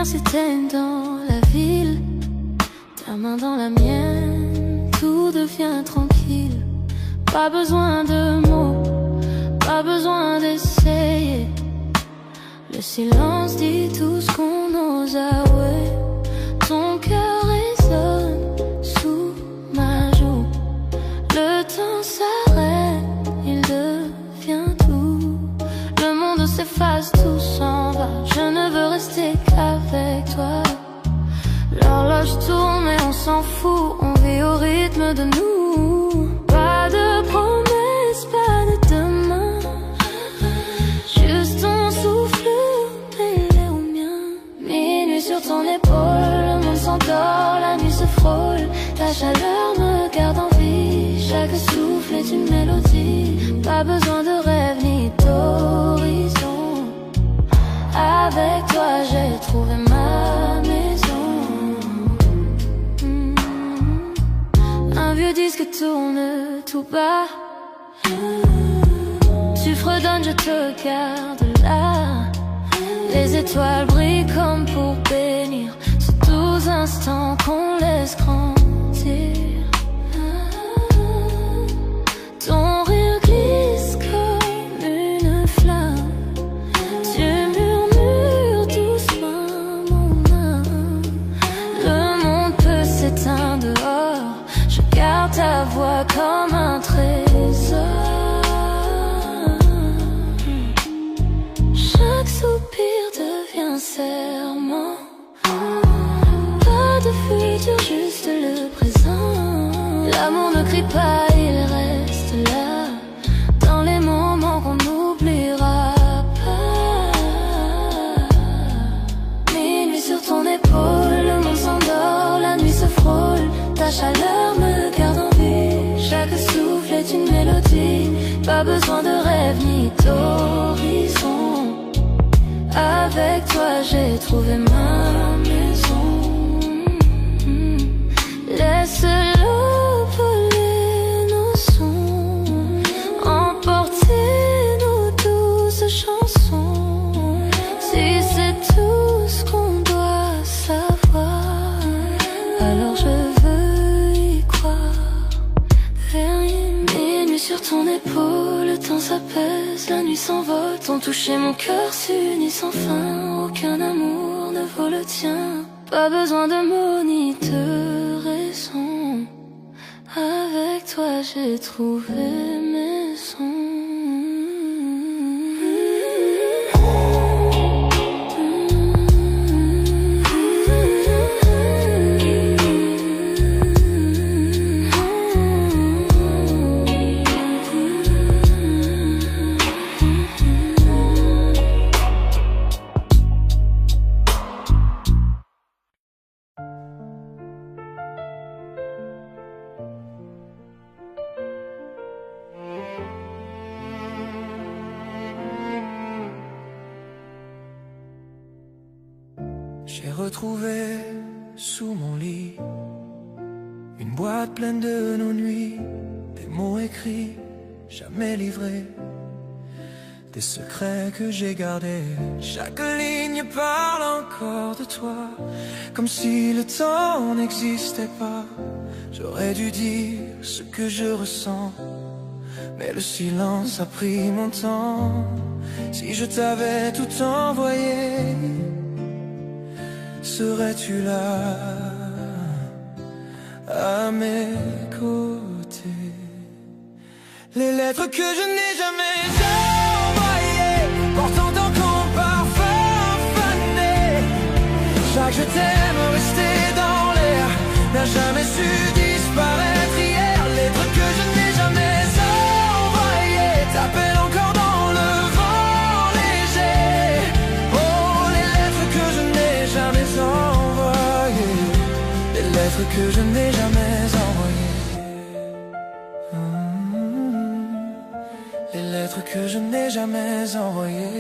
lumière s'éteignent dans la ville, ta main dans la mienne, tout devient tranquille. Pas besoin de mots, pas besoin d'essayer. Le silence dit tout ce qu'on ose avouer. Ton cœur résonne sous ma joue. Le temps s'arrête, il devient tout. Le monde s'efface, tout s'en va. Je ne veux rester qu'avec toi. L'horloge tourne mais on s'en fout. On vit au rythme de nous. Pas de promesses, pas de demain. Juste ton souffle mêlé au mien. Minuit sur ton épaule, le monde s'endort, la nuit se frôle. Ta chaleur me garde en vie. Chaque souffle est une mélodie. Pas besoin de rêve ni d'horizon. Avec toi j'ai trouvé ma maison. Un vieux disque tourne tout bas. Tu fredonnes, je te garde là. Les étoiles brillent comme pour bénir ces 12 instants qu'on laisse grandir. Ton rire glisse comme une flamme. Tu murmures doucement mon âme. Le monde peut s'éteindre dehors. Je garde ta voix comme un trésor. Chaque soupir devient serment. Pas de futur, juste le présent. L'amour ne crie pas, il reste là. Dans les moments qu'on n'oubliera pas. Minuit sur ton épaule, le monde s'endort, la nuit se frôle. Ta chaleur me garde en vie. Chaque souffle est une mélodie. Pas besoin de rêve ni d'horizon. Avec toi j'ai trouvé ma maison. Laisse l'eau voler nos sons, emporter nos douces chansons. Si c'est tout ce qu'on doit savoir, alors je veux y croire. Minuit sur ton épaule, le temps s'apaise, la nuit s'envole. Ton toucher, mon cœur s'unit sans fin. Aucun amour ne vaut le tien. Pas besoin de mots ni de raison. Avec toi j'ai trouvé maison. J'ai retrouvé sous mon lit une boîte pleine de nos nuits, des mots écrits, jamais livrés, des secrets que j'ai gardés. Chaque ligne parle encore de toi, comme si le temps n'existait pas. J'aurais dû dire ce que je ressens, mais le silence a pris mon temps. Si je t'avais tout envoyé, serais-tu là, à mes côtés? Les lettres que je n'ai jamais envoyées, portant encore parfum fané. Chaque je t'aime resté dans l'air, n'a jamais su disparaître hier. Lettres que je n'ai jamais envoyées, t'appellent encore dans le vent léger. Oh, les lettres que je n'ai jamais envoyées, les lettres que je n'ai jamais envoyées. Les lettres que je n'ai jamais envoyées.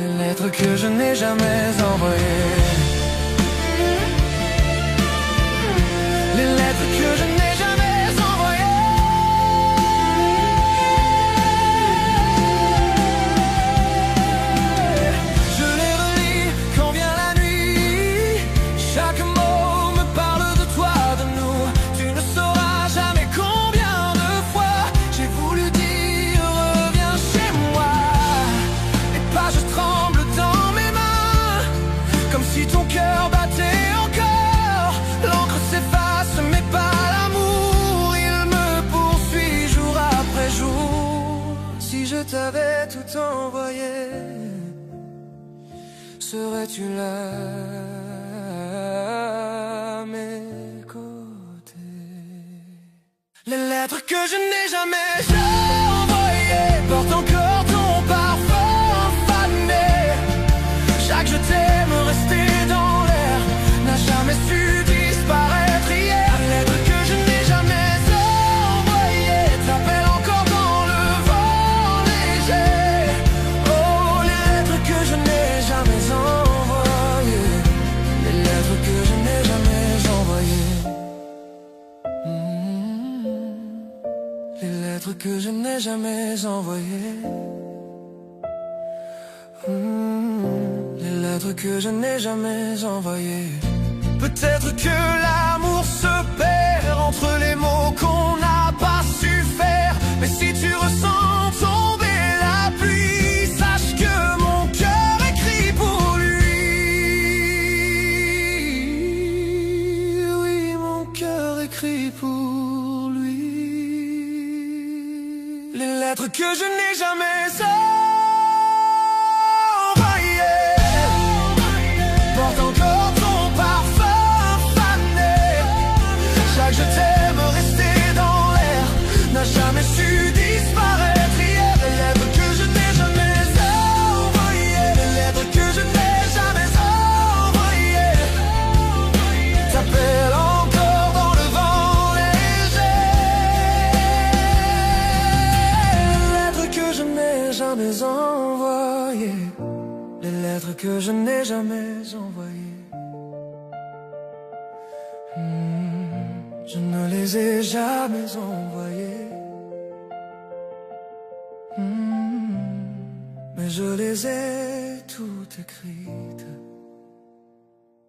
Les lettres que je n'ai jamais envoyées. Les lettres que je n'ai jamais envoyées. t'envoyer, serais-tu là à mes côtés? Les lettres que je n'ai jamais envoyées portent encore ton parfum fané. Chaque je t'aime resté dans l'air n'a jamais su disparaître hier. Les lettres que je n'ai jamais envoyées t'appellent encore dans le vent léger. Oh, les lettres que je n'ai jamais envoyées, les lettres que je n'ai jamais envoyées. Les lettres que je n'ai jamais envoyées. Les lettres que je n'ai jamais envoyées. Peut-être que l'amour se perd entre les mots qu'on n'a pas su faire. Mais si tu ressens tomber la pluie, sache que mon cœur écrit pour lui. Oui, mon cœur écrit pour lui. Les lettres que je n'ai jamais porte encore ton parfum fané. Chaque je t'aime resté dans l'air n'a jamais su disparaître hier. Les lettres que je n'ai jamais envoyées, les lettres que je n'ai jamais envoyées t'appellent encore dans le vent léger. Les lettres que je n'ai jamais envoyées, les lettres que je n'ai jamais envoyées. Je ne les ai jamais envoyées. Mais je les ai toutes écrites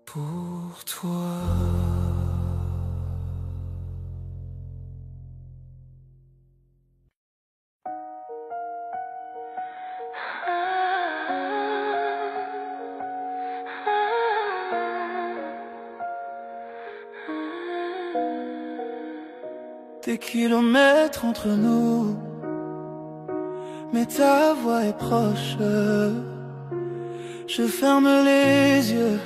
pour toi. Des kilomètres entre nous, mais ta voix est proche. Je ferme les yeux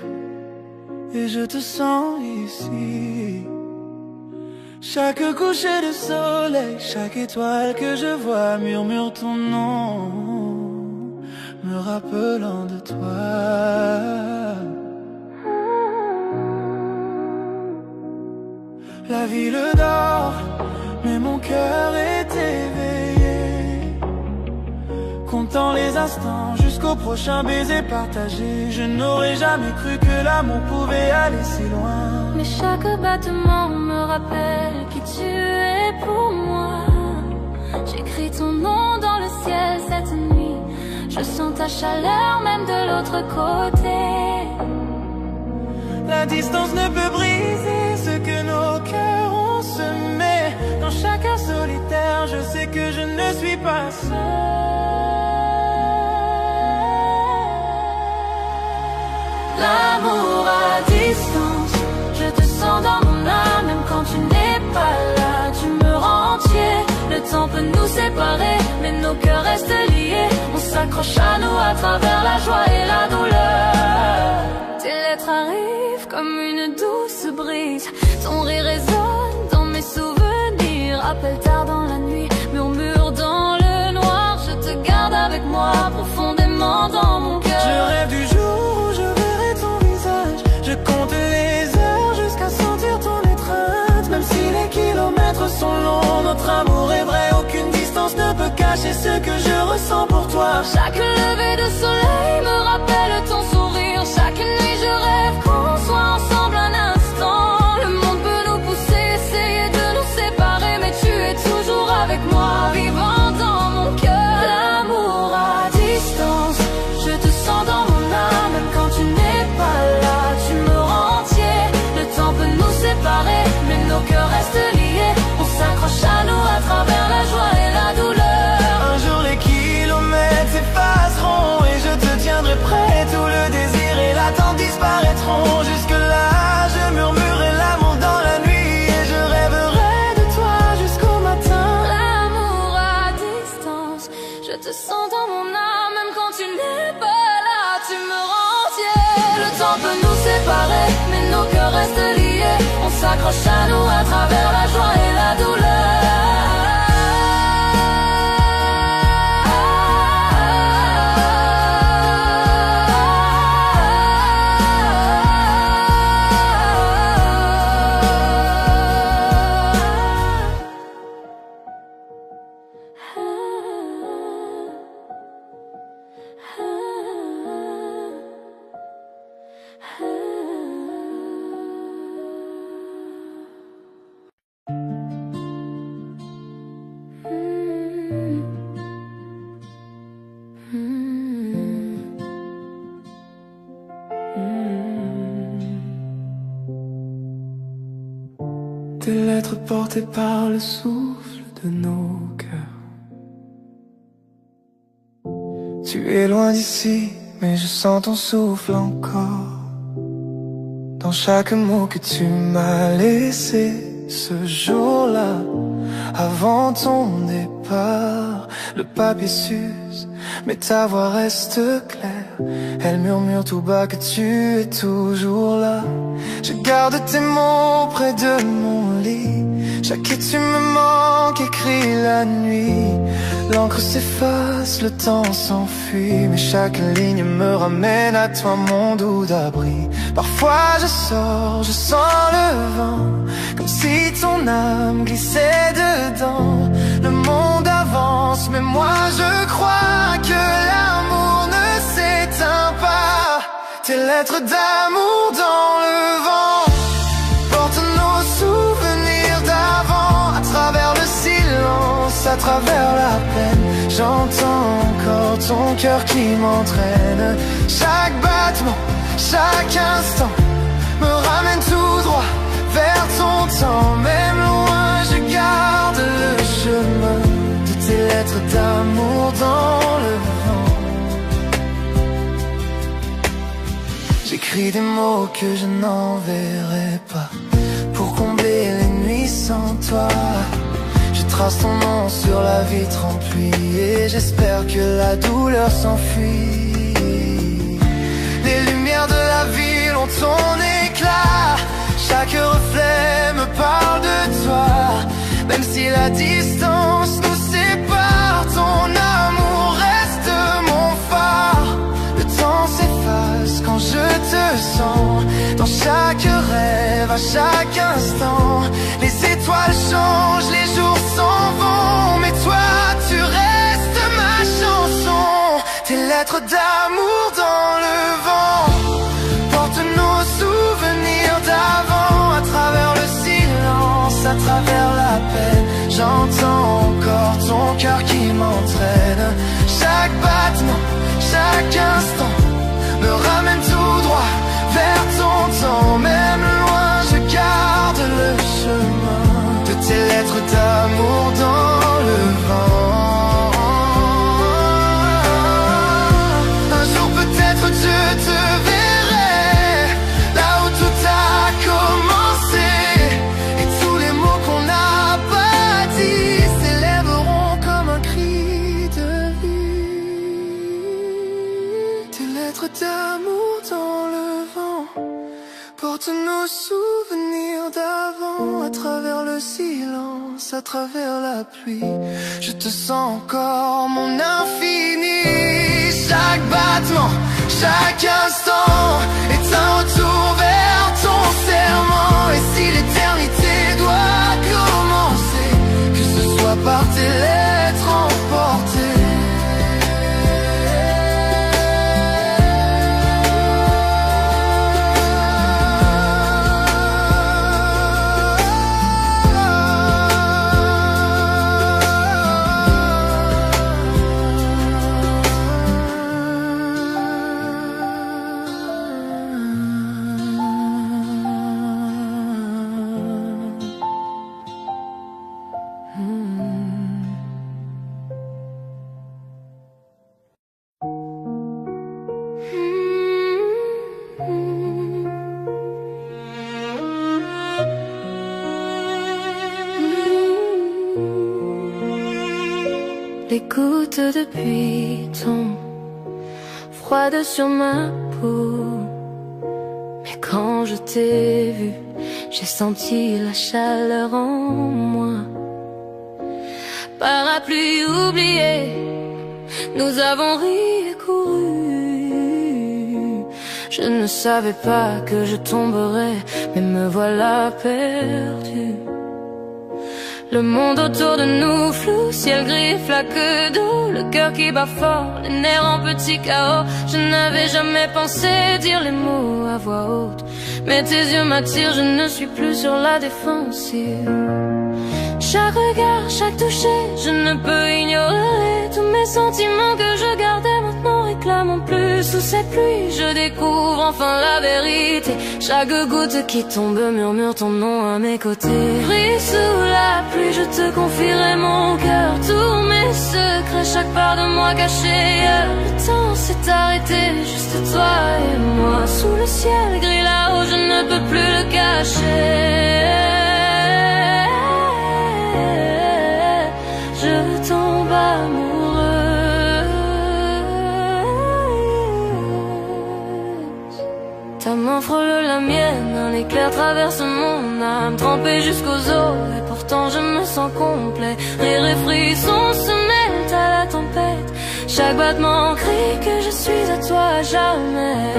et je te sens ici. Chaque coucher de soleil, chaque étoile que je vois murmure ton nom, me rappelant de toi. La ville dort, mais mon cœur est éveillé, comptant les instants jusqu'au prochain baiser partagé. Je n'aurais jamais cru que l'amour pouvait aller si loin. Mais chaque battement me rappelle qui tu es pour moi. J'écris ton nom dans le ciel cette nuit. Je sens ta chaleur même de l'autre côté. La distance ne peut briser ce que nos cœurs ont semé. Dans chacun solitaire, je sais que je ne suis pas seul. L'amour à distance, je te sens dans mon âme. Même quand tu n'es pas là, tu me rends entier. Le temps peut nous séparer, mais nos cœurs restent liés. On s'accroche à nous à travers la joie et la douleur. Tes lettres arrivent comme une douce brise. Ton rire résonne dans mes souvenirs. Appel tard dans la nuit, murmure dans le noir. Je te garde avec moi profondément dans mon cœur. Je rêve du jour où je verrai ton visage. Je compte les heures jusqu'à sentir ton étreinte. Même si les kilomètres sont longs, notre amour est vrai. Aucune distance ne peut cacher ce que je ressens pour toi. Chaque lever de soleil me rappelle ton sourire. Chaque nuit je rêve qu'on soit ensemble un instant. Le monde peut nous pousser, essayer de nous séparer, mais tu es toujours avec moi, vivant dans mon cœur. L'amour à distance, temps peut nous séparer, mais nos cœurs restent liés. On s'accroche à nous à travers la joie et la douleur. Des lettres portées par le souffle de nos cœurs. Tu es loin d'ici, mais je sens ton souffle encore. Dans chaque mot que tu m'as laissé ce jour-là, avant ton départ. Le papier s'use, mais ta voix reste claire. Elle murmure tout bas que tu es toujours là. Je garde tes mots près de mon lit. Chaque tu me manque écrit la nuit. L'encre s'efface, le temps s'enfuit, mais chaque ligne me ramène à toi, mon doux d'abri. Parfois je sors, je sens le vent, comme si ton âme glissait dedans. Le monde avance, mais moi je crois que l'amour ne s'éteint pas. Tes lettres d'amour dans le vent portent nos souvenirs d'avant. À travers le silence, à travers la peine, j'entends encore ton cœur qui m'entraîne. Chaque battement, chaque instant me ramène tout droit vers ton temps. Même loin, je garde le chemin de tes lettres d'amour dans le vent. J'écris des mots que je n'enverrai pas pour combler les nuits sans toi. Je trace ton nom sur la vitre en pluie et j'espère que la douleur s'enfuit. Les lumières de la ville ont ton éclat. Chaque reflet me parle de toi. Même si la distance nous sépare, ton amour reste mon phare. Le temps s'efface quand je te sens. Dans chaque rêve, à chaque instant, les étoiles changent, les jours s'en vont, mais toi tu restes ma chanson. Tes lettres d'amour dans le vent portent nos souvenirs d'avant. À travers le silence, à travers la peine, j'entends encore ton cœur qui m'entraîne. Chaque battement, chaque instant me ramène tout droit vers ton temps. Même loin, je garde le chemin de tes lettres d'amour dans le vent. Un jour peut-être je te verrai là où tout a commencé, et tous les mots qu'on n'a pas dit s'élèveront comme un cri de vie. Tes lettres d'amour dans le vent portent nos souvenirs d'avant. À travers le silence, à travers la pluie, je te sens encore, mon infini. Chaque battement, chaque instant est un retour vers ton serment. Et si l'éternité doit commencer, que ce soit par tes lettres emportées. Les gouttes de pluie tombent froides sur ma peau. je t'ai vu, j'ai senti la chaleur en moi. Parapluie oublié, nous avons ri et couru. Je ne savais pas que je tomberais, mais me voilà perdu. Le monde autour de nous flou, ciel gris, flaque d'eau, le cœur qui bat fort, les nerfs en petit chaos. Je n'avais jamais pensé dire les mots à voix haute, mais tes yeux m'attirent, je ne suis plus sur la défensive. Chaque regard, chaque toucher, je ne peux ignorer tous mes sentiments que je gardais maintenant réclament plus. Sous cette pluie, je découvre enfin la vérité. Chaque goutte qui tombe murmure ton nom à mes côtés. Pris sous la pluie, je te confierai mon cœur, tous mes secrets, chaque part de moi cachée. Le temps s'est arrêté, juste toi et moi. Sous le ciel gris là-haut, je ne peux plus le cacher. Je tombe amoureuse. Ta main frôle la mienne, un éclair traverse mon âme, trempée jusqu'aux os, et pourtant je me sens complet. Rire et frissons se mêlent à la tempête, chaque battement crie que je suis à toi à jamais.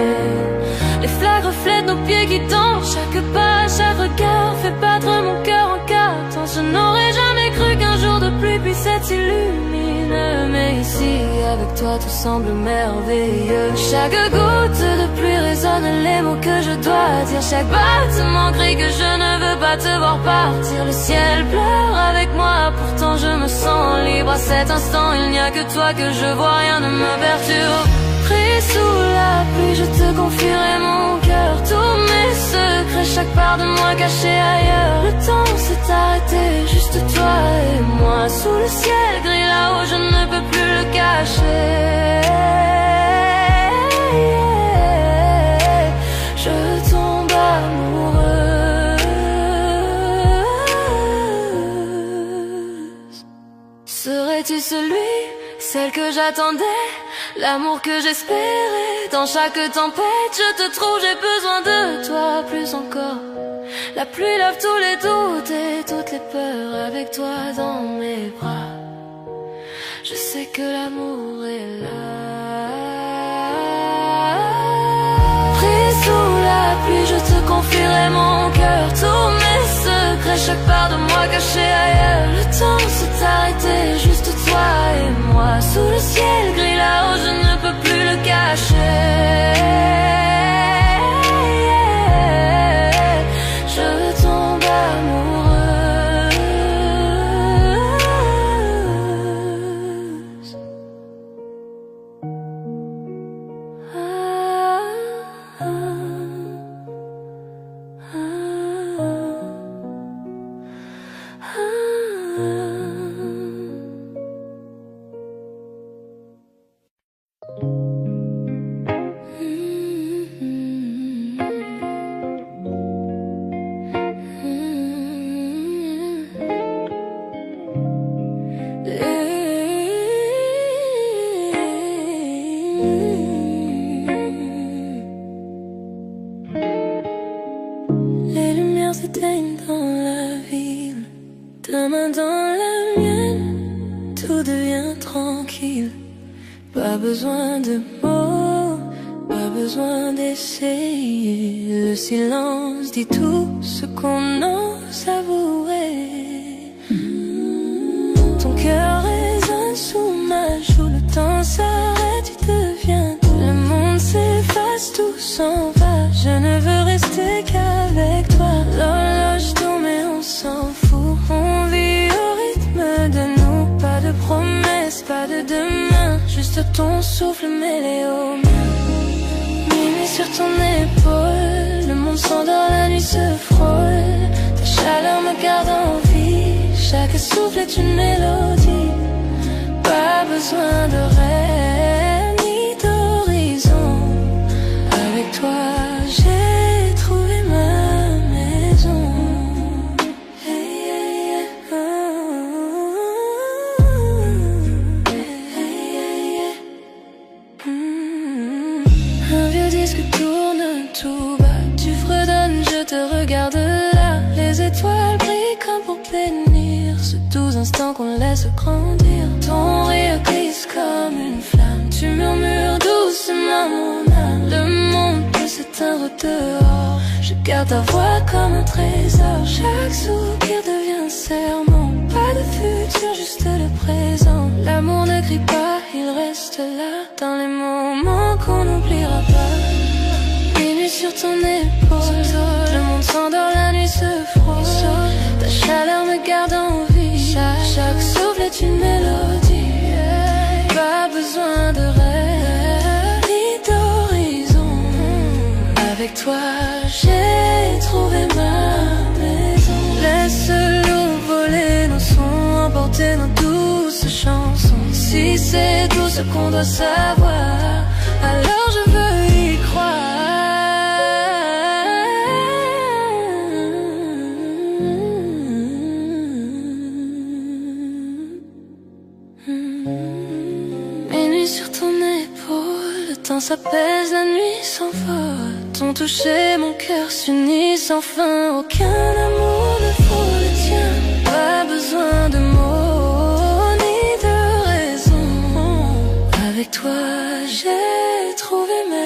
Les flaques reflètent nos pieds qui dansent, chaque pas, chaque regard fait battre mon cœur en quatre temps. Je n'aurais jamais cru qu'un jour de pluie puisse être si lumineux, mais ici, avec toi, tout semble merveilleux. Chaque goutte de pluie résonne les mots que je dois dire, chaque battement crie que je ne veux pas te voir partir. Le ciel pleure avec moi, pourtant je me sens libre. À cet instant, il n'y a que toi que je vois, rien ne me perturbe. Pris sous la pluie, je te confierai mon cœur, tous mes secrets, chaque part de moi cachée ailleurs. Le temps s'est arrêté, juste toi et moi. Sous le ciel gris là-haut, je ne peux plus le cacher. Je tombe amoureuse. Serais-tu celui, celle que j'attendais, l'amour que j'espérais? Dans chaque tempête, je te trouve, j'ai besoin de toi, plus encore. La pluie lave tous les doutes et toutes les peurs, avec toi dans mes bras. Je sais que l'amour est là. Pris sous la pluie, je te confierai mon cœur, tous mes secrets, chaque part de moi cachée ailleurs. Le temps s'est arrêté, juste toi et moi. Sous le ciel gris là-haut, je ne peux plus le cacher. Je tombe amoureuse. Les lumières s'éteignent dans la ville, ta main dans la mienne, tout devient tranquille. Pas besoin de mots, pas besoin d'essayer. Le silence dit tout ce qu'on ose avouer. Ton cœur résonne sous ma joue, le temps s'arrête, tu deviens tout. Le monde s'efface, tout s'en va, je ne veux rester qu'avec toi. L'horloge tourne et on s'en fout, on vit au rythme de nous. Pas de promesses, pas de demain, juste ton souffle mêlé au mien. Minuit sur ton épaule, le monde s'endort, la nuit se frôle. Ta chaleur me garde en vie, chaque souffle est une mélodie. Pas besoin de rêve ni d'horizon, avec toi j'ai trouvé ma maison. Hey, hey, hey, oh. Hey, hey, hey. Un vieux disque tourne tout bas, tu fredonnes temps qu'on le laisse grandir. Ton rire glisse comme une flamme, tu murmures doucement mon âme. Le monde peut s'éteindre dehors, je garde ta voix comme un trésor. Chaque soupir devient un serment, pas de futur, juste le présent. L'amour ne crie pas, il reste là, dans les moments qu'on n'oubliera pas. Minuit sur ton épaule, le monde s'endort, la nuit se frôle. Ta chaleur me garde en vie, chaque souffle est une mélodie. Pas besoin de rêve ni d'horizon. Avec toi j'ai trouvé ma maison. Laisse l'eau voler nos sons, emporter nos douces chansons. Si c'est tout ce qu'on doit savoir, alors je veux y croire. Minuit sur ton épaule, le temps s'apaise, la nuit s'envole. Ton toucher, mon cœur s'unit sans fin. Aucun amour ne vaut le tien. Pas besoin de mots ni de raisons. Avec toi j'ai trouvé maison.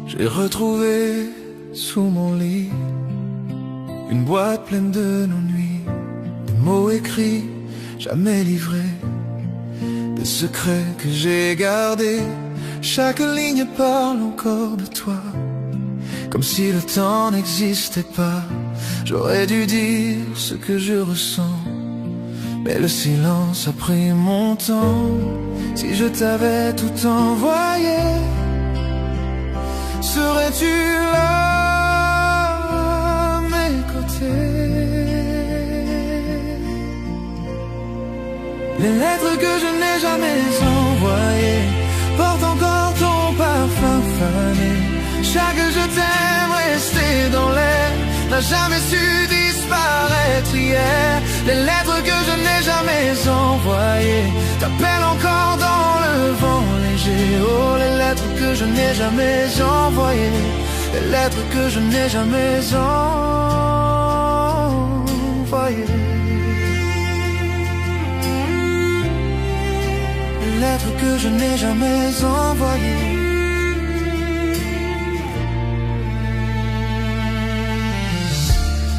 J'ai retrouvé sous mon lit une boîte pleine de nos nuits, des mots écrits, jamais livrés, des secrets que j'ai gardés. Chaque ligne parle encore de toi, comme si le temps n'existait pas. J'aurais dû dire ce que je ressens, mais le silence a pris mon temps. Si je t'avais tout envoyé, serais-tu là à mes côtés? Les lettres que je n'ai jamais envoyées portent encore ton parfum fané. Chaque je t'aime resté dans l'air n'a jamais su disparaître hier. Les lettres que je n'ai jamais envoyées t'appellent encore dans le vent léger. Oh, les lettres que je n'ai jamais envoyées, les lettres que je n'ai jamais envoyées, les lettres que je n'ai jamais envoyées.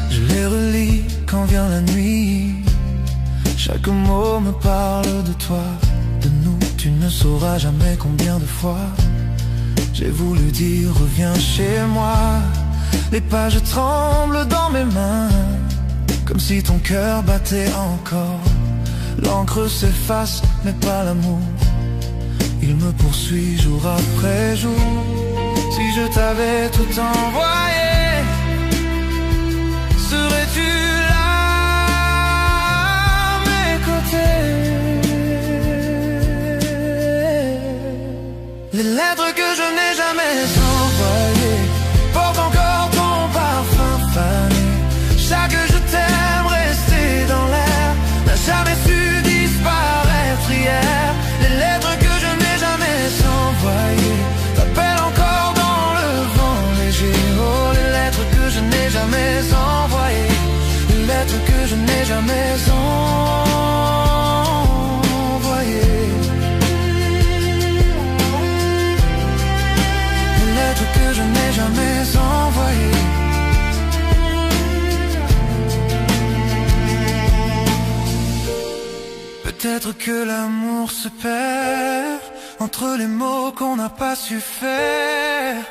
Je les relis quand vient la nuit. Chaque mot me parle de toi, de nous. Tu ne sauras jamais combien de fois j'ai voulu dire reviens chez moi. Les pages tremblent dans mes mains, comme si ton cœur battait encore. L'encre s'efface mais pas l'amour, il me poursuit jour après jour. Si je t'avais tout envoyé, serais-tu là à mes côtés? Les lettres que je n'ai jamais envoyées portent encore ton parfum fané. Chaque je t'aime resté dans l'air n'a jamais su disparaître hier. Les lettres que je n'ai jamais envoyées t'appellent encore dans le vent léger. Oh, les lettres que je n'ai jamais envoyées, les lettres que je n'ai jamais envoyées, les lettres que je n'ai jamais envoyées. Peut-être que l'amour se perd entre les mots qu'on n'a pas su faire.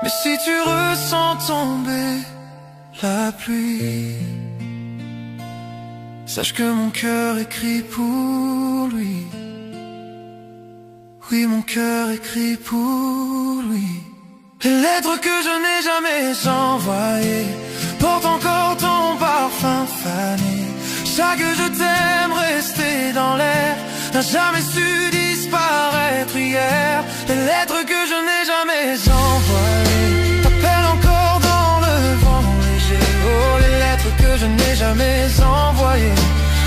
Mais si tu ressens tomber la pluie, sache que mon cœur écrit pour lui. Oui, mon cœur écrit pour lui. Les lettres que je n'ai jamais envoyées portent encore ton parfum fané. Chaque je t'aime resté dans l'air n'a jamais su disparaître hier. Les lettres que je n'ai jamais envoyées t'appellent encore dans le vent léger. Oh, les lettres que je n'ai jamais envoyées,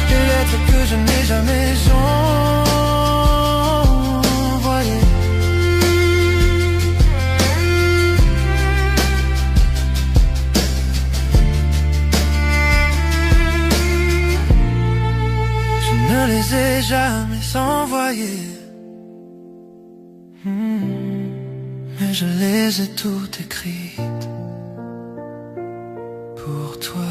les lettres que je n'ai jamais envoyées. Je ne les ai jamais envoyées, mais je les ai toutes écrites pour toi.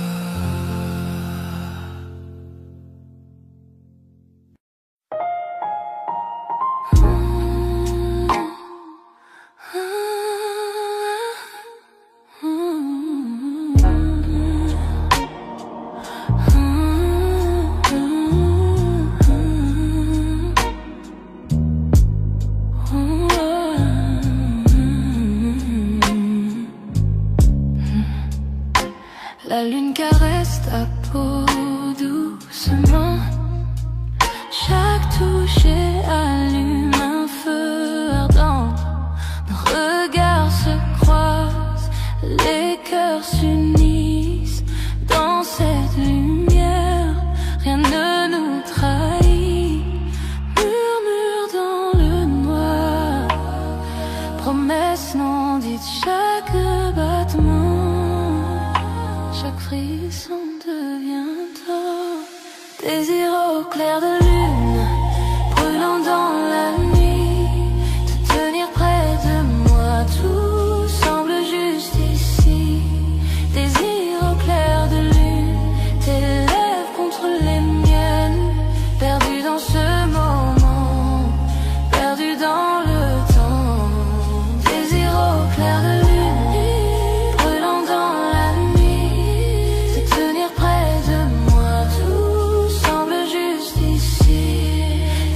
La lune caresse ta peau doucement. Chaque toucher allume un feu ardent. Nos regards se croisent, les cœurs s'unissent. Dans cette lumière, rien ne nous trahit. Murmure dans le noir, promesse non dite, chaque battement, chaque frisson devient tort. Désir au clair de lune, brûlant dans la nuit. Te tenir près de moi, tout semble juste ici. Désir au clair de lune, tes lèvres contre les miennes. Perdu dans ce moment, perdu dans le temps. Désir au clair de lune, brûlant dans la nuit. Te tenir près de moi, tout semble juste ici.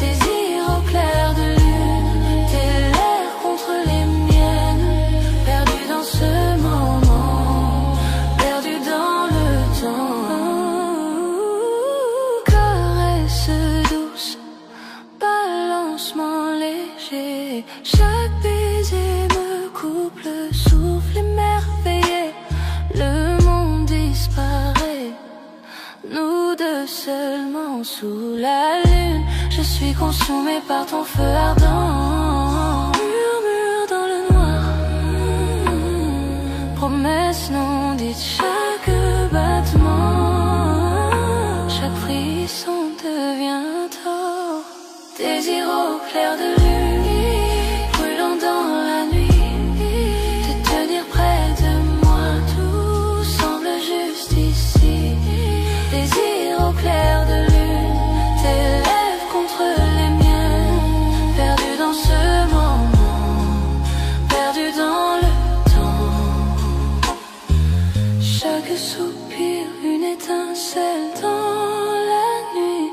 Désir au clair de lune, tes lèvres contre les miennes. Perdu dans ce moment, perdu dans le temps. Caresse douce, balancement léger. Chaque baiser me coupe le souffle émerveillé. Le monde disparaît, nous deux seulement sous la lune. Je suis consumée par ton feu ardent. Murmure dans le noir, promesse non dite, chaque battement, chaque frisson devient tort. Désir au clair de lune, brûlant dans la nuit. Te tenir près de moi, tout semble juste ici. Désir au clair de lune, tes lèvres contre les miennes. Perdu dans ce moment, perdu dans le temps. Chaque soupir, une étincelle dans la nuit.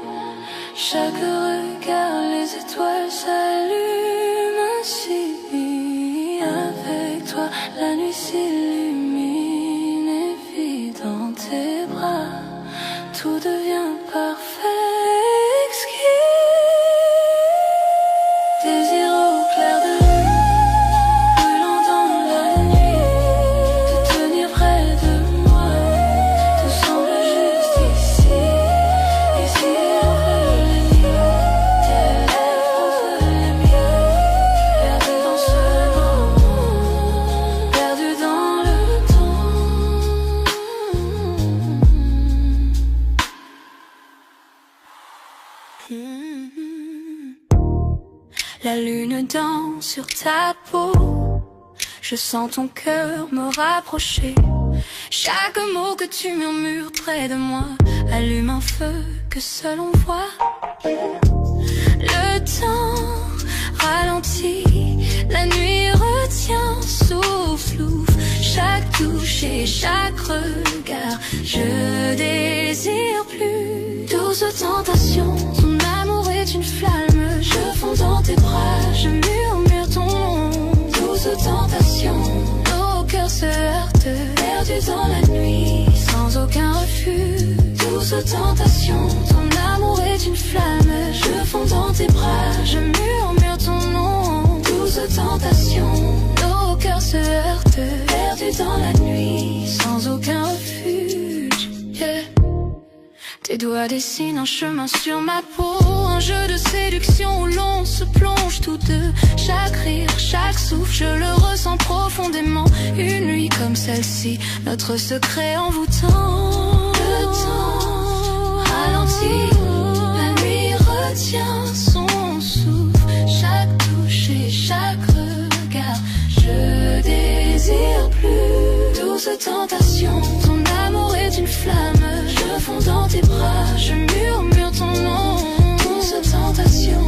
Chaque regard, les étoiles s'allument ainsi. Avec toi, la nuit s'illumine et vit dans tes bras. Tout devient parfait, exquis. Désir au clair de lune, brûlant dans la nuit. Te tenir près de moi, tout semble juste ici. Désir entre les nuits, tes lèvres contre les miennes. Perdu dans ce moment, perdu dans le temps. La lune danse sur ta peau. Je sens ton cœur me rapprocher. Chaque mot que tu murmures près de moi allume un feu que seul on voit. Le temps ralentit, la nuit retient, souffle, ouvre chaque touche et chaque regard. Je désire plus. Douce tentation, ton amour est une flamme. Je fonds dans tes bras, je murmure ton nom. Douce Douce tentation, nos cœurs se heurtent, perdus dans la nuit, sans aucun refus. Douce tentation, ton amour est une flamme, je fonds dans tes bras, je murmure ton nom. Douce tentation, nos cœurs se heurtent, perdus dans la nuit, sans aucun refuge. Yeah. Tes doigts dessinent un chemin sur ma peau, un jeu de séduction où l'on se plonge tous deux. Chaque rire, chaque souffle, je le ressens profondément. Une nuit comme celle-ci, notre secret envoûtant. Le temps ralentit, la nuit retient son souffle. Chaque touche et chaque regard, je désire plus. Douce tentation, ton amour est une flamme, je fonds dans tes bras, je murmure ton nom. Douce tentation,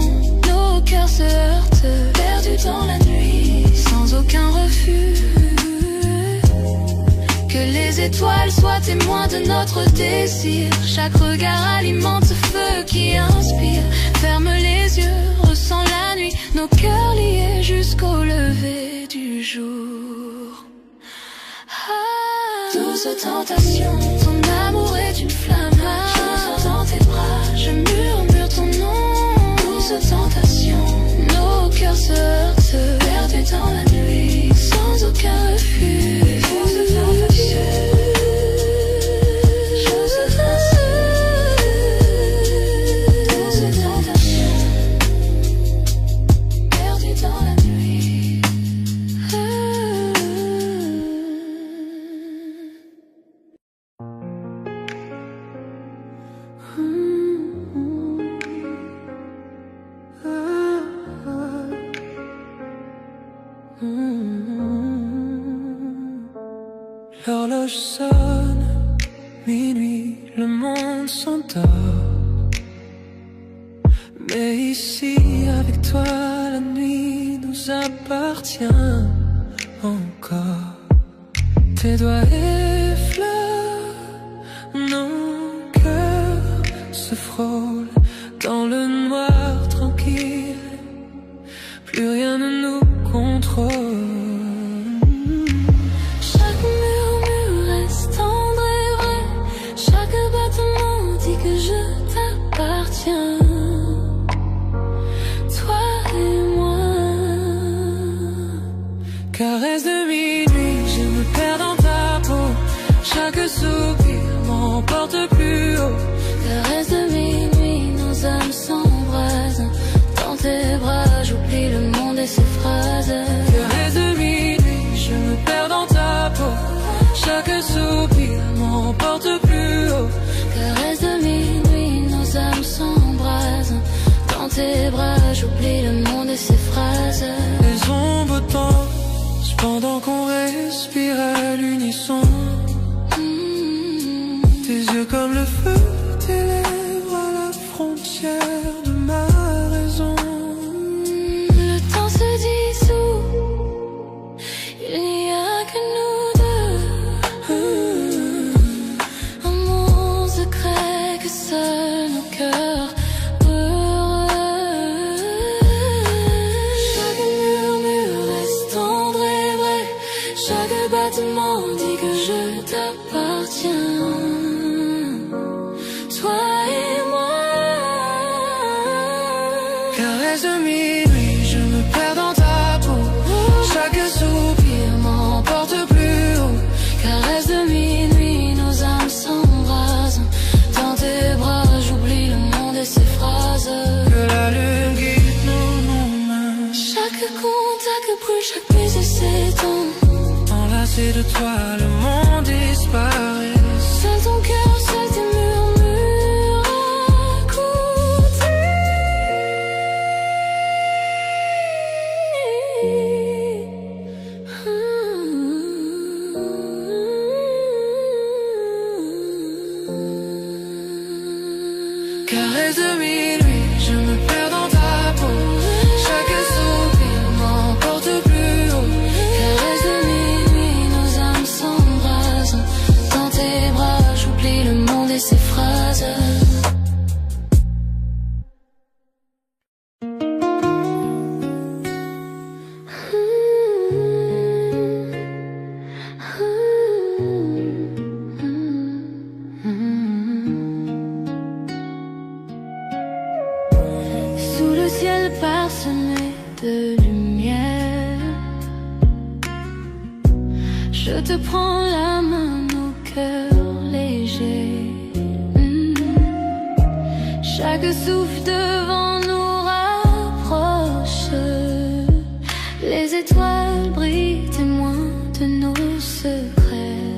nos cœurs se heurtent, perdus dans la nuit, sans aucun refus. Que les étoiles soient témoins de notre désir, chaque regard alimente ce feu qui inspire. Ferme les yeux, ressens la nuit, nos cœurs liés jusqu'au lever du jour. Douce tentation, ton amour est une flamme, je sens dans tes bras, je murmure ton nom. Douce tentation, nos cœurs se heurtent, perdus dans la nuit, sans aucun refuge. Douce tentation, douce tentation, perdus dans la nuit. L'horloge sonne, minuit, le monde s'endort. Mais ici, avec toi, la nuit nous appartient encore. Tes doigts effleurent, nos cœurs se frôlent dans le noir tranquille. Plus rien ne nous contrôle. Caresse de minuit, je me perds dans ta peau. Chaque soupir m'emporte plus haut. Caresse de minuit, nos âmes s'embrasent. Dans tes bras, j'oublie le monde et ses phrases. Caresse de minuit, je me perds dans ta peau. Chaque soupir m'emporte plus haut. Caresse de minuit, nos âmes s'embrasent. Dans tes bras, j'oublie le monde et ses phrases. Les ombres dansent pendant qu'on respire à l'unisson. Tes yeux comme le feu, tes lèvres à la frontière de ma raison. Le temps se dissout, il n'y a que nous deux. Un monde secret que seuls nos cœurs heureux. Chaque murmure reste tendre et vrai, chaque battement dit que je t'appartiens. Toi et moi. Caresse de minuit, je me perds dans ta peau. Chaque soupir m'emporte plus haut. Caresse de minuit, nos âmes s'embrasent. Dans tes bras, j'oublie le monde et ses phrases. Que la lune guide nos mains. Chaque contact brûle, chaque baiser s'étend. Enlacé de toi, le monde disparaît. Seul ton cœur, seul tes murmures à côté. Caresse de minuit, je me perds dans ta peau. Chaque soupir m'emporte plus haut. Caresse de minuit, nos âmes s'embrasent. Dans tes bras, j'oublie le monde et ses phrases. semé de lumière. Je te prends la main au cœur léger. Chaque souffle devant nous rapproche. Les étoiles brillent, témoins de nos secrets.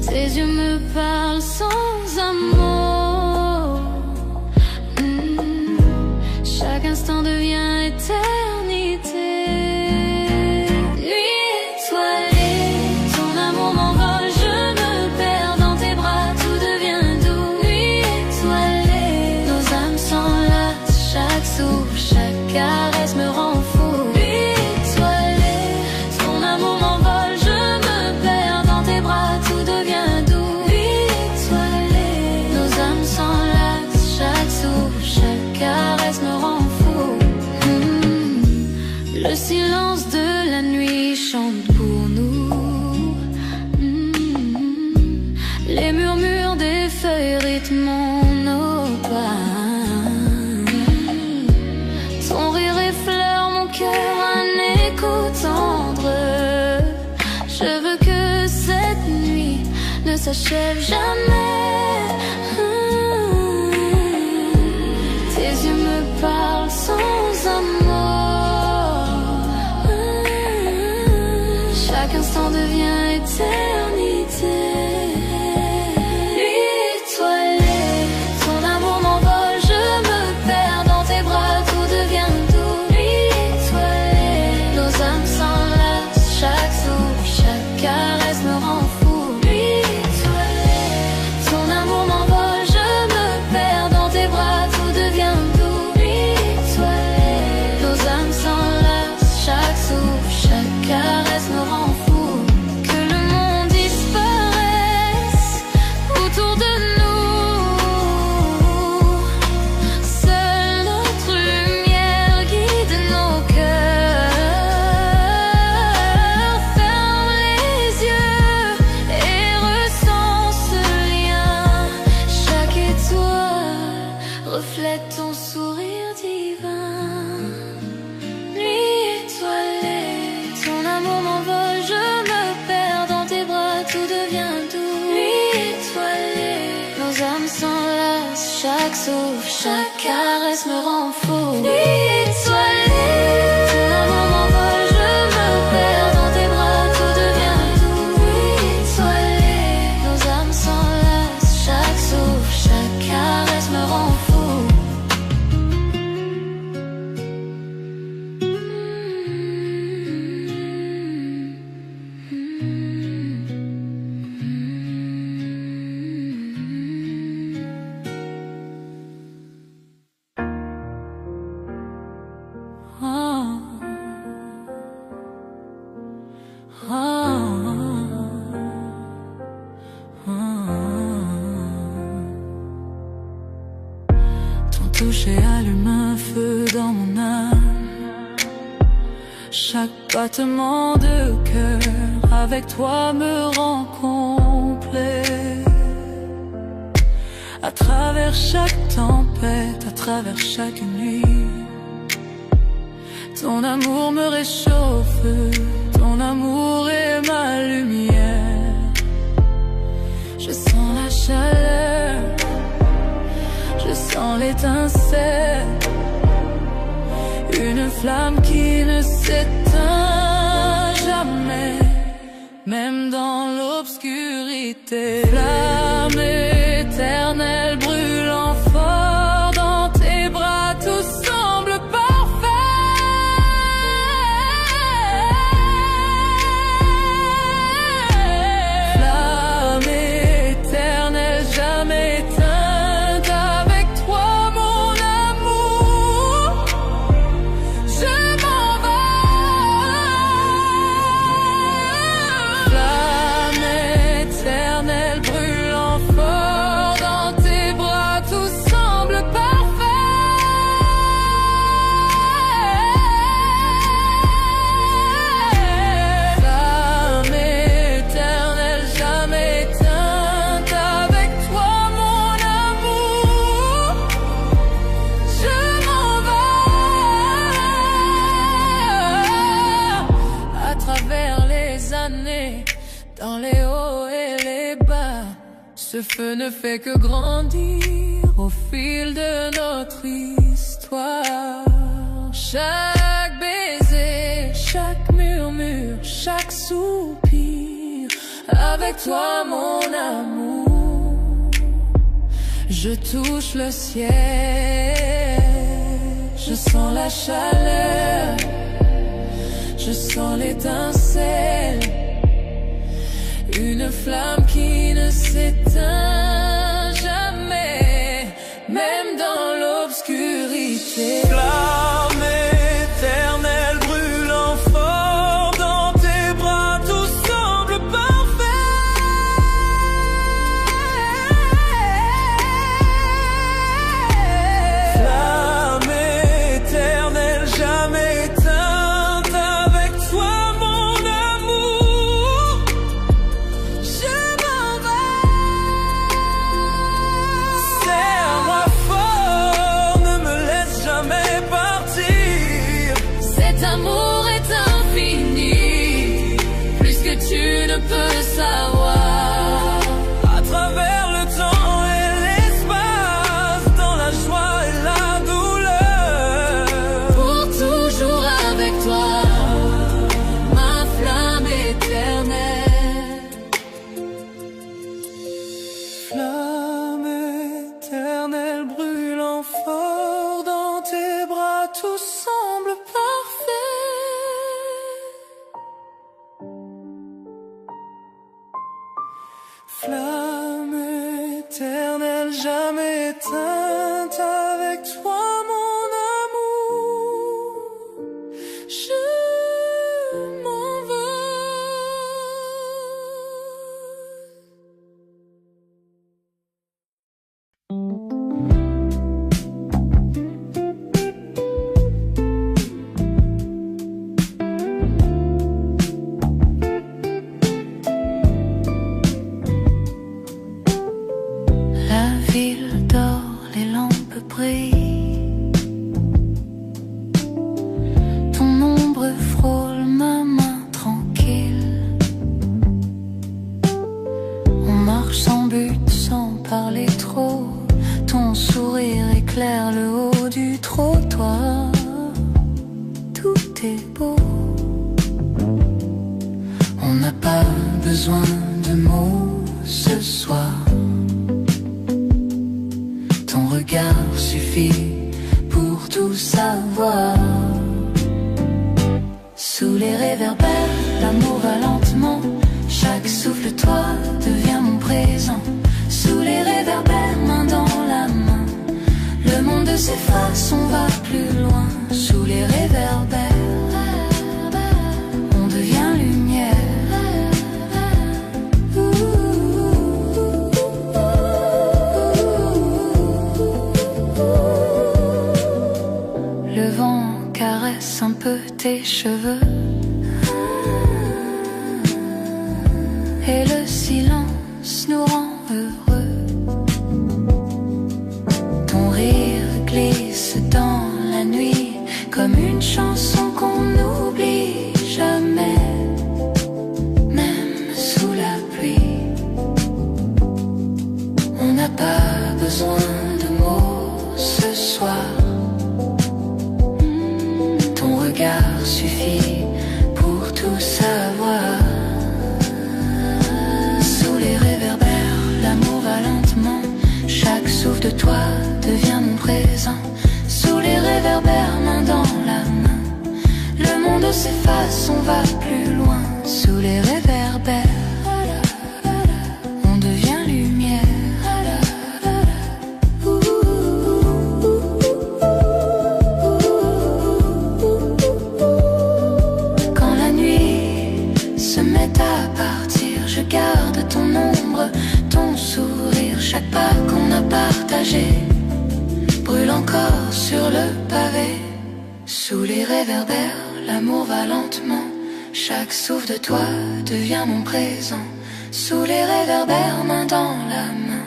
Tes yeux me parlent sans amour. Chaque instant devient éternité. Nuit étoilée, ton amour m'envole, je me perds dans tes bras, tout devient doux. Nuit étoilée, nos âmes s'enlacent, chaque souffle, chaque caresse me rend fou. Nuit étoilée, ton amour m'envole, je me perds dans tes bras, tout devient doux. Nuit étoilée, nos âmes s'enlacent, chaque souffle, chaque caresse me rend fou. Le silence de la nuit chante pour nous. Les murmures des feuilles rythment nos pas. Ton rire effleure mon cœur, un écho tendre. Je veux que cette nuit ne s'achève jamais. Tes yeux me parlent sans amour. Chaque instant devient éternité. Nuit étoilée, ton amour m'envole, je me perds dans tes bras, tout devient doux. Nuit étoilée, nos âmes s'enlacent, chaque souffle, chaque caresse me rend fou. Nuit étoilée, ton amour m'envole, je me perds dans tes bras, tout devient doux. Nuit étoilée, nos âmes s'enlacent, chaque souffle, chaque caresse me rend fou. Que le monde disparaisse autour de nous. Seule notre lumière guide nos cœurs. Ferme les yeux et ressens ce lien. Chaque étoile reflète ton sourire divin. Nuit étoilée, ton amour m'envole, je me perds dans tes bras, tout devient doux. Nuit étoilée, nos âmes s'enlacent, chaque souffle, chaque caresse me rend fou. Nuit étoilée, ton amour m'envole, je me perds dans tes bras, tout devient doux. Nuit étoilée, nos âmes s'enlacent, chaque souffle, chaque caresse me rend fou. Ton toucher allume un feu dans mon âme. Chaque battement de cœur avec toi me rend complet. À travers chaque tempête, à travers chaque nuit, ton amour me réchauffe, ton amour est ma lumière. Je sens la chaleur, je sens l'étincelle, une flamme qui ne s'éteint jamais, même dans l'obscurité. Flamme éternelle brûlant fort dans tes bras, tout semble parfait. Flamme éternelle jamais éteinte, avec toi mon amour, je m'envole. Flamme éternelle dans les hauts et les bas. Ce feu ne fait que grandir au fil de notre histoire. Chaque baiser, chaque murmure, chaque soupir, avec toi mon amour, je touche le ciel. Je sens la chaleur, je sens l'étincelle, une flamme qui ne s'éteint jamais, même dans l'obscurité. Flamme éternelle brûlant fort dans tes bras, tout semble parfait. Flamme éternelle jamais éteinte, avec toi mon amour, je m'en vais. Serre-moi fort, ne me laisse jamais partir. Cet amour est infini, plus que tu ne peux savoir. À travers le temps et l'espace, dans la joie et la douleur, Pour toujours avec toi, ma flamme éternelle. flamme éternelle brûlant fort dans tes bras, tout semble parfait. Flamme éternelle jamais éteinte, avec toi mon amour, je besoin de mots ce soir. Ton regard suffit pour tout savoir. Sous les réverbères, l'amour va lentement. Chaque souffle, toi, devient mon présent. Sous les réverbères, main dans la main, le monde s'efface, on va plus loin. Sous les réverbères, on devient lumière. Le vent caresse un peu tes cheveux et le silence nous rend heureux. Ton rire glisse dans la nuit comme une chanson qu'on n'oublie jamais, même sous la pluie. On n'a pas besoin de mots ce soir. Ton regard suffit pour tout savoir. Sous les réverbères, l'amour va lentement. Chaque souffle de toi devient mon présent. Sous les réverbères, main dans la main, le monde s'efface, on va plus loin. Sous les réverbères, on devient lumière. Quand la nuit se met à partir, je garde ton ombre, ton sourire. Chaque pas qu'on a partagé brûle encore sur le pavé. Sous les réverbères, l'amour va lentement. Chaque souffle de toi devient mon présent. Sous les réverbères, main dans la main,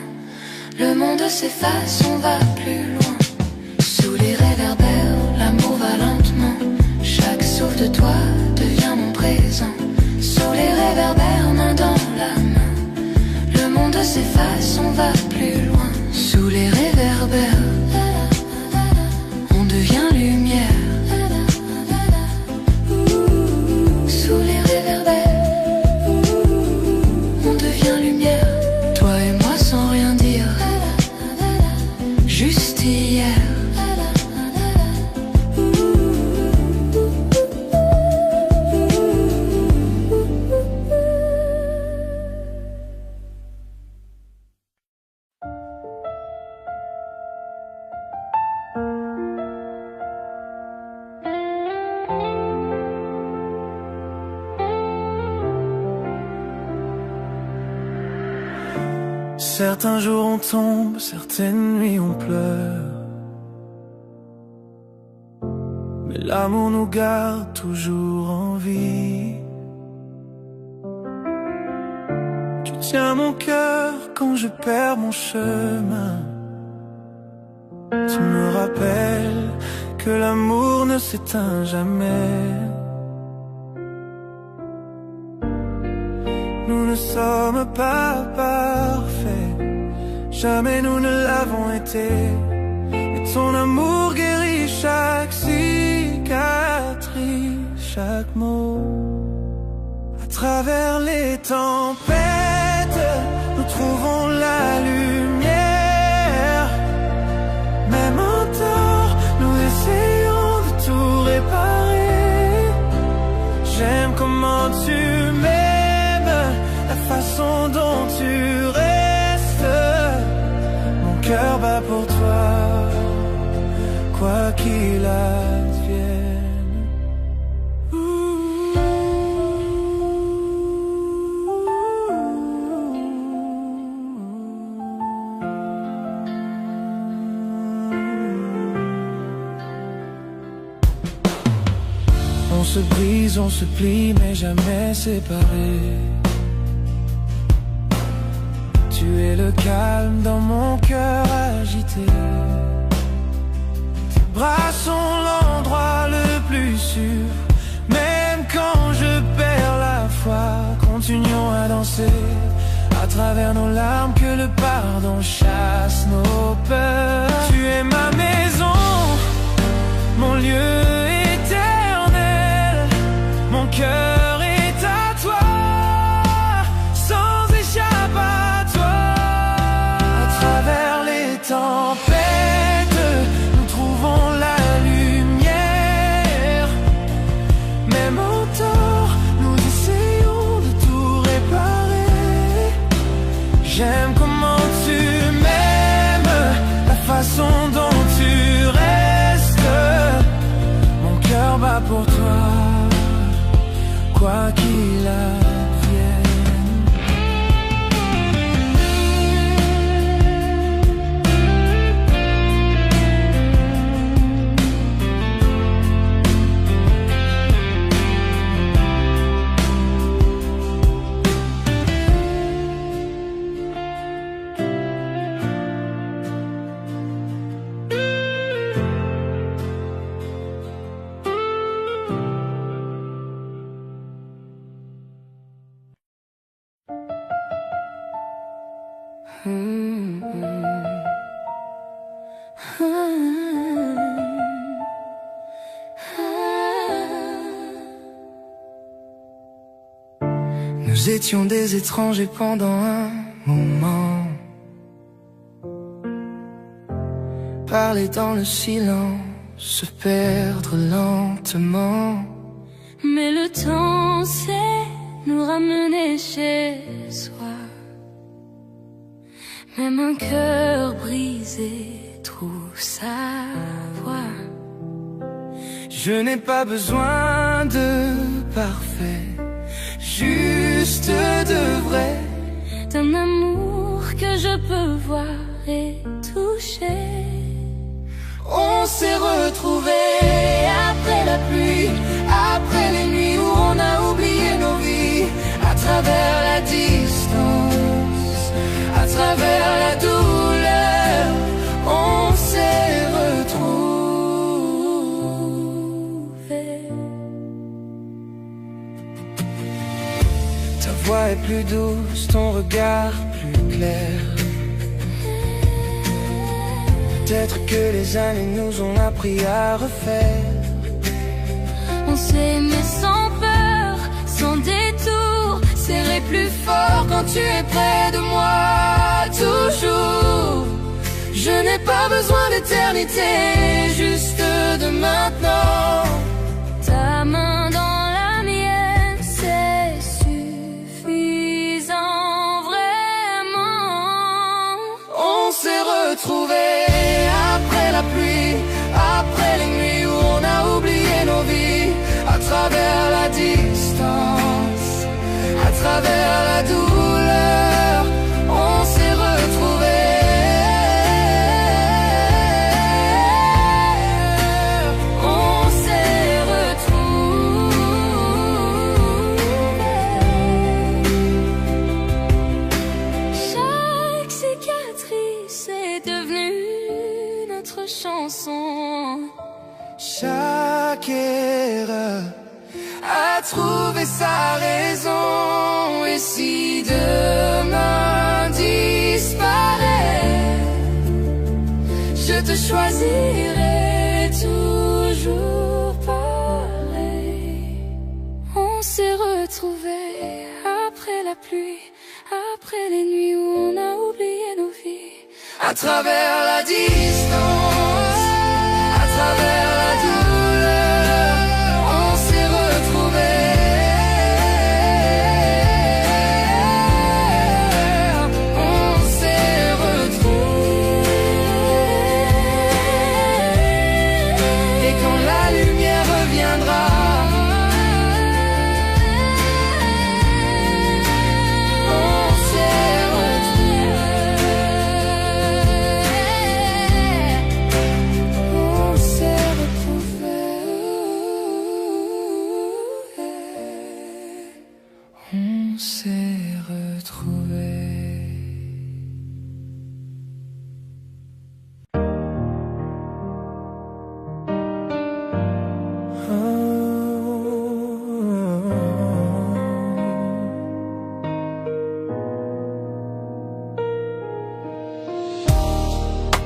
le monde s'efface, on va plus loin. Sous les réverbères, l'amour va lentement. Chaque souffle de toi devient mon présent. Sous les réverbères, main dans s'efface, on va plus loin. Sous les réverbères, on devient lumière. Sous les réverbères, on devient lumière. Toi et moi sans rien dire, juste hier. Certains jours on tombe, certaines nuits on pleure, mais l'amour nous garde toujours en vie. Tu tiens mon cœur quand je perds mon chemin. Tu me rappelles que l'amour ne s'éteint jamais. Nous ne sommes pas parfaits, jamais nous ne l'avons été. Mais ton amour guérit chaque cicatrice, chaque mot. À travers les tempêtes, nous trouvons la lumière. Même en tort, nous essayons de tout réparer. J'aime comment tu m'aimes, la façon dont tu restes. Mon cœur bat pour toi, quoi qu'il advienne. On se brise, on se plie, mais jamais séparés. Tu es le calme dans mon cœur agité. Tes bras sont l'endroit le plus sûr. Même quand je perds la foi, continuons à danser. À travers nos larmes, que le pardon chasse nos peurs. Tu es ma maison, mon lieu éternel. Mon cœur est à toi, sans échappatoire. À travers les tempêtes, nous trouvons la lumière. Même en tort, nous essayons de tout réparer. J'aime comment tu m'aimes, la façon dont tu restes. Mon cœur bat pour toi, quoi qu'il advienne. Nous étions des étrangers pendant un moment. Parler dans le silence, se perdre lentement. Mais le temps sait nous ramener chez soi. Même un cœur brisé trouve sa voie. Je n'ai pas besoin de parfait, juste de vrai. D'un amour que je peux voir et toucher. On s'est retrouvés après la pluie, après les nuits où on a oublié nos vies. À travers la distance, à travers la douleur, on s'est retrouvés. Ta voix est plus douce, ton regard plus clair. Peut-être que les années nous ont appris à refaire. On s'est aimé sans peur, sans détour, serré plus fort quand tu es près de moi, toujours. Je n'ai pas besoin d'éternité, juste de maintenant. Ta main dans la mienne, c'est suffisant, vraiment. On s'est retrouvés après la pluie, après les nuits où on a oublié nos vies, à travers la distance, à travers la douleur. On s'est retrouvés. Chaque erreur a trouvé sa raison. Et si demain disparaît, je te choisirai toujours pareil. On s'est retrouvés après la pluie, après les nuits où on a oublié nos vies, à travers la distance, à travers la douleur. On s'est retrouvés. On s'est retrouvés. Et quand la lumière reviendra, on s'est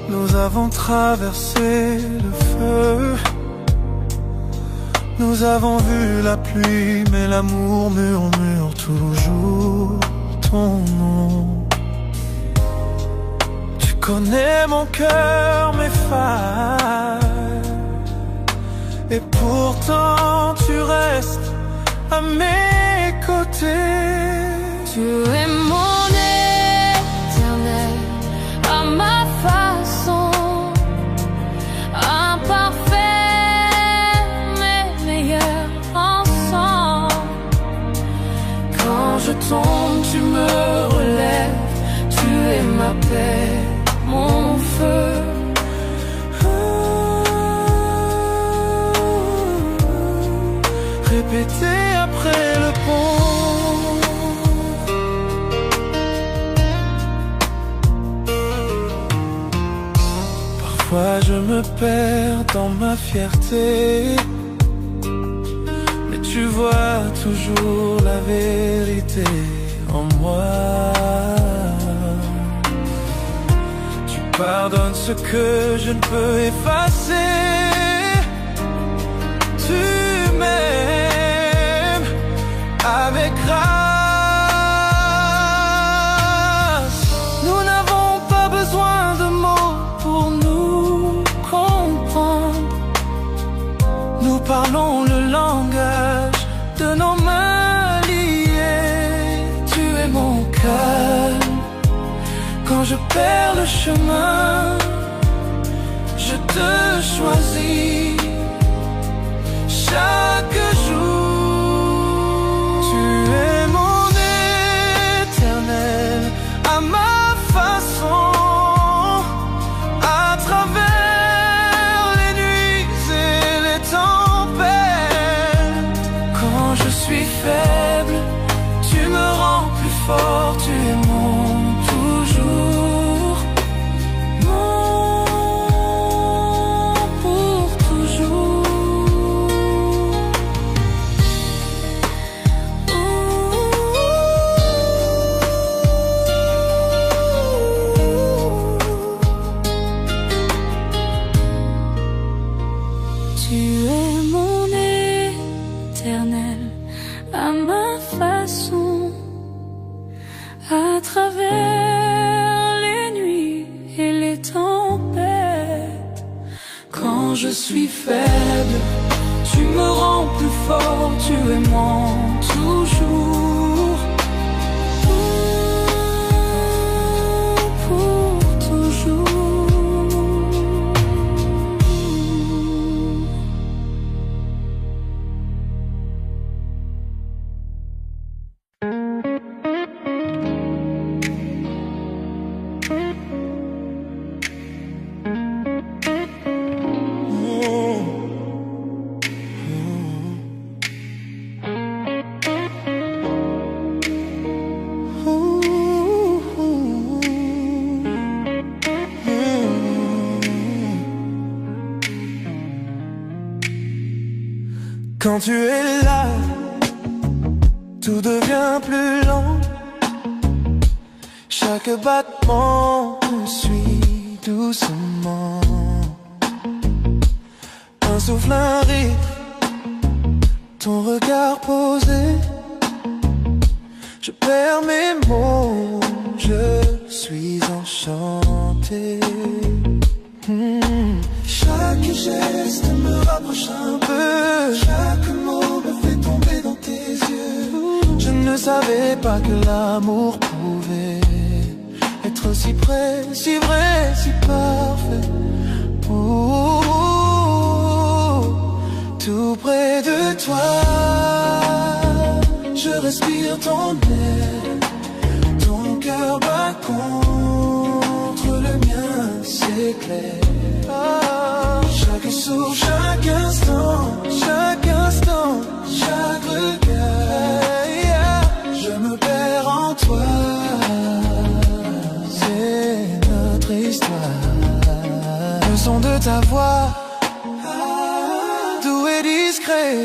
Nous avons traversé le feu, nous avons vu la pluie, mais l'amour murmure toujours ton nom. Tu connais mon cœur, mes failles, et pourtant tu restes à mes côtés. Tu es mon éternel, à ma façon, imparfait mais meilleur ensemble. Quand je tombe, tu me relèves, tu es ma paix, mon feu. Répéter après le pont. Parfois je me perds dans ma fierté, mais tu vois toujours la vérité en moi. Tu pardonnes ce que je ne peux effacer. Tu m'aimes avec grâce. Nous n'avons pas besoin de mots pour nous comprendre. Nous parlons le langage de nos mains liées. Tu es mon calme. Quand je perds le chemin, je te choisis chaque jour. Tu es mon éternel, à ma façon, à travers les nuits et les tempêtes. Quand je suis faible, tu me rends plus fort. Tu es mon toujours, mon pour toujours. à ma façon, à travers les nuits et les tempêtes. Quand je suis faible, tu me rends plus fort, tu aimant toujours. Pour toujours. Quand tu es là, tout devient plus lent. Chaque battement me suit doucement. Un souffle, un rire, ton regard posé. Je perds mes mots, je suis enchanté. Chaque geste me rapproche un peu, chaque mot me fait tomber dans tes yeux. Je ne savais pas que l'amour pouvait être si près, si vrai, si parfait. Tout près de toi, je respire ton air. Ton cœur bat contre le mien, c'est clair. Chaque souffle, chaque instant, chaque regard, je me perds en toi. C'est notre histoire. Le son de ta voix, doux et discret,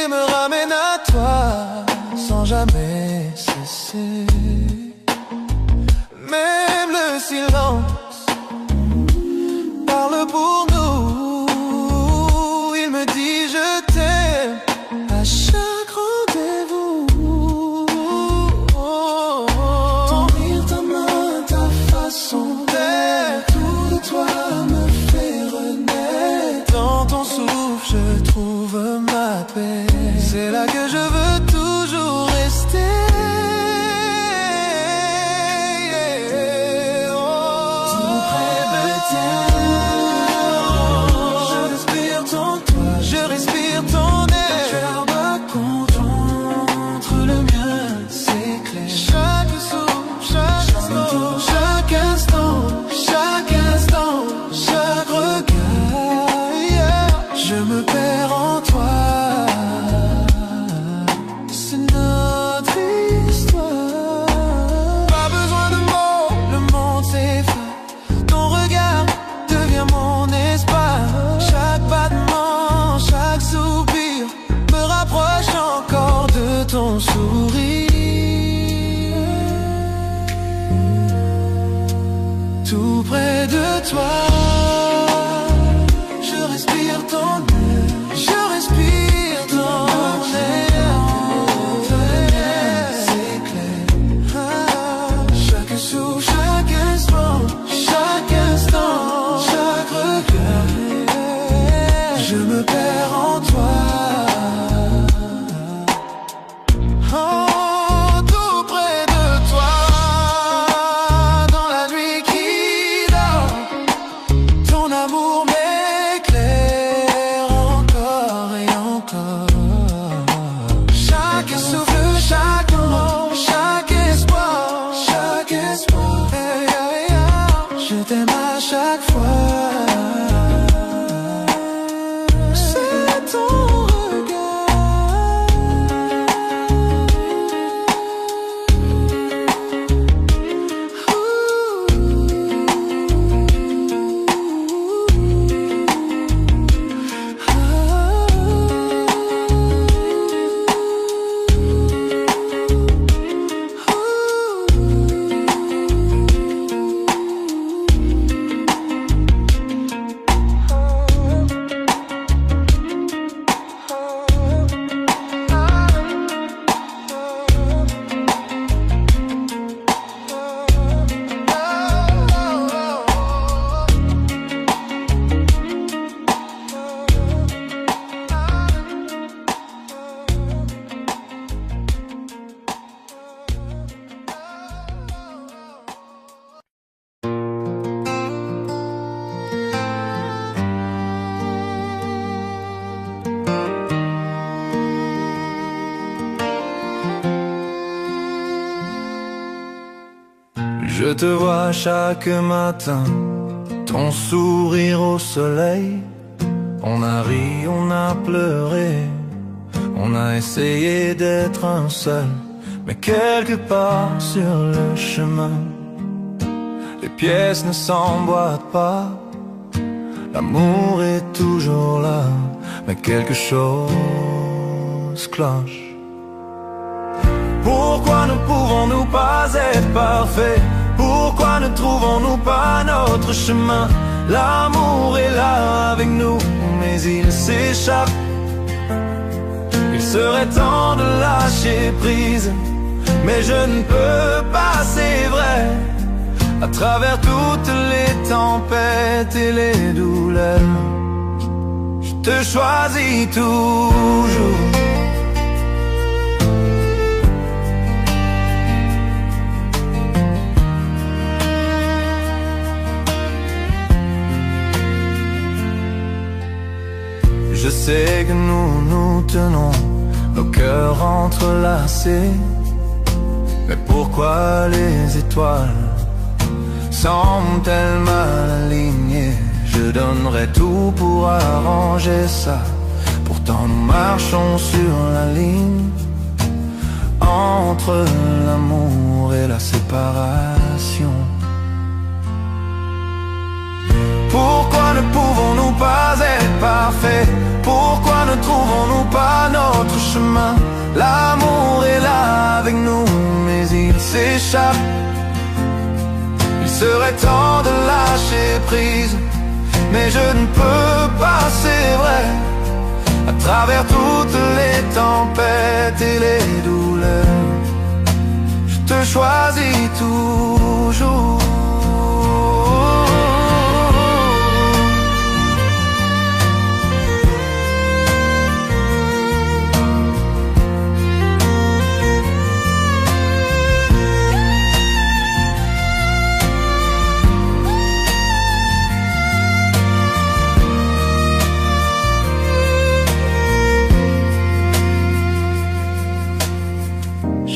me ramène à toi sans jamais cesser. Même le silence parle pour nous. Il me dit je t'aime à chaque rendez-vous. Ton rire, ta main, ta façon d'être, tout de toi me fait renaître. Dans ton souffle je trouve ma paix. C'est là que je veux toujours rester. C'est notre Je te vois chaque matin, ton sourire au soleil. On a ri, on a pleuré, on a essayé d'être un seul. Mais quelque part sur le chemin, les pièces ne s'emboîtent pas. L'amour est toujours là, mais quelque chose cloche. Pourquoi ne pouvons-nous pas être parfaits? Pourquoi ne trouvons-nous pas notre chemin? L'amour est là avec nous, mais il s'échappe. Il serait temps de lâcher prise, mais je ne peux pas, c'est vrai. À travers toutes les tempêtes et les douleurs, je te choisis toujours. Je sais que nous nous tenons, nos cœurs entrelacés. Mais pourquoi les étoiles semblent-elles mal alignées? Je donnerais tout pour arranger ça. Pourtant nous marchons sur la ligne entre l'amour et la séparation. Pourquoi ne pouvons-nous pas être parfaits? Pourquoi ne trouvons-nous pas notre chemin? L'amour est là avec nous, mais il s'échappe. Il serait temps de lâcher prise, mais je ne peux pas, c'est vrai. À travers toutes les tempêtes et les douleurs, je te choisis toujours.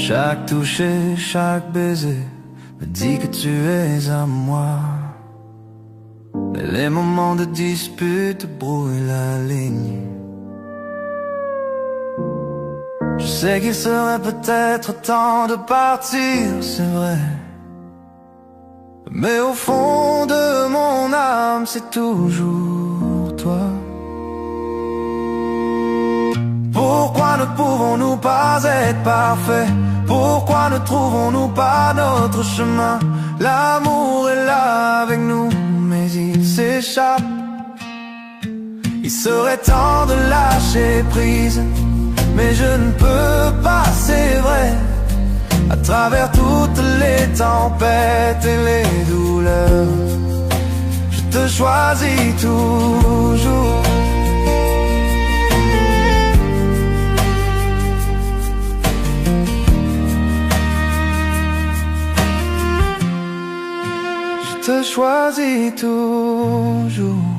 Chaque toucher, chaque baiser me dit que tu es à moi. Mais les moments de dispute brouillent la ligne. Je sais qu'il serait peut-être temps de partir, c'est vrai. Mais au fond de mon âme, c'est toujours toi. Pourquoi ne pouvons-nous pas être parfaits? Pourquoi ne trouvons-nous pas notre chemin? L'amour est là avec nous, mais il s'échappe. Il serait temps de lâcher prise, mais je ne peux pas, c'est vrai. À travers toutes les tempêtes et les douleurs, je te choisis toujours. Je te choisis toujours.